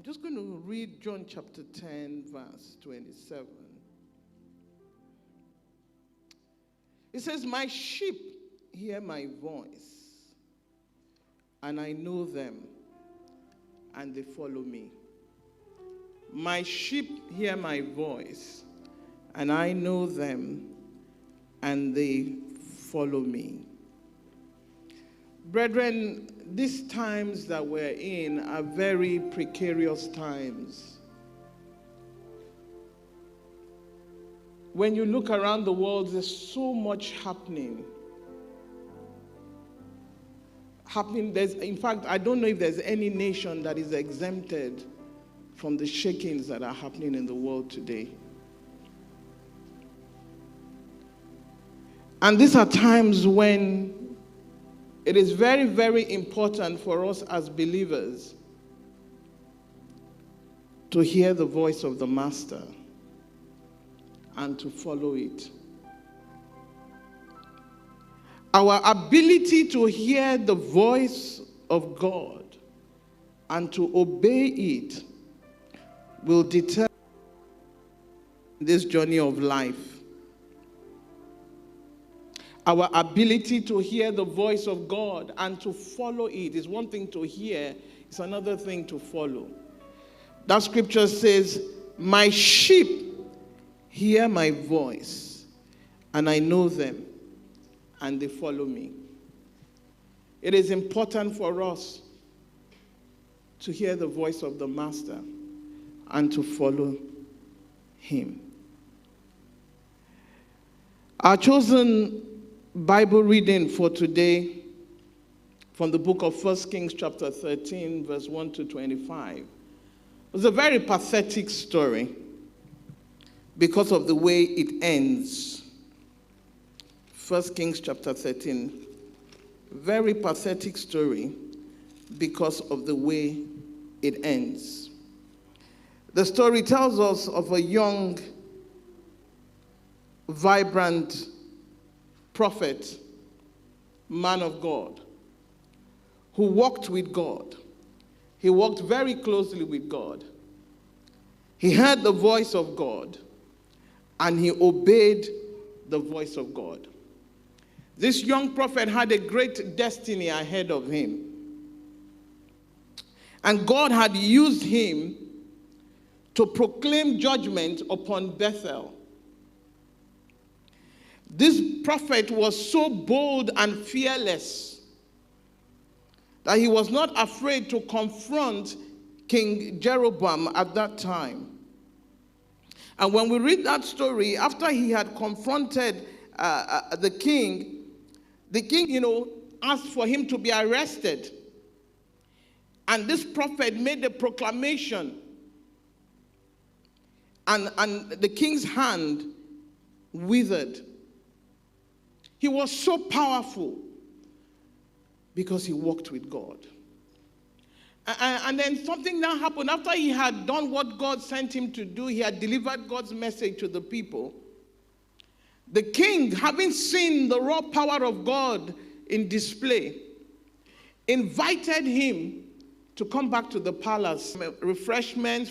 just going to read John chapter 10, verse 27. It says, "My sheep hear my voice, and I know them, and they follow me." My sheep hear my voice, and I know them, and they follow me. Brethren, these times that we're in are very precarious times. When you look around the world, there's so much happening. In fact, I don't know if there's any nation that is exempted from the shakings that are happening in the world today. And these are times when it is very, very important for us as believers to hear the voice of the Master and to follow it. Our ability to hear the voice of God and to obey it will determine this journey of life. Our ability to hear the voice of God and to follow it is one thing to hear, it's another thing to follow. That scripture says, "My sheep hear my voice, and I know them, and they follow me." It is important for us to hear the voice of the Master and to follow him. Our chosen Bible reading for today from the book of 1 Kings chapter 13, verse 1 to 25. It's a very pathetic story because of the way it ends. 1 Kings chapter 13. Very pathetic story because of the way it ends. The story tells us of a young, vibrant prophet, man of God, who walked with God. He walked very closely with God. He heard the voice of God, and he obeyed the voice of God. This young prophet had a great destiny ahead of him. And God had used him to proclaim judgment upon Bethel. This prophet was so bold and fearless that he was not afraid to confront King Jeroboam at that time. And when we read that story, after he had confronted the king, asked for him to be arrested. And this prophet made a proclamation. And the king's hand withered. He was so powerful because he walked with God. And then something now happened. After he had done what God sent him to do, he had delivered God's message to the people. The king, having seen the raw power of God in display, invited him to come back to the palace. Refreshments,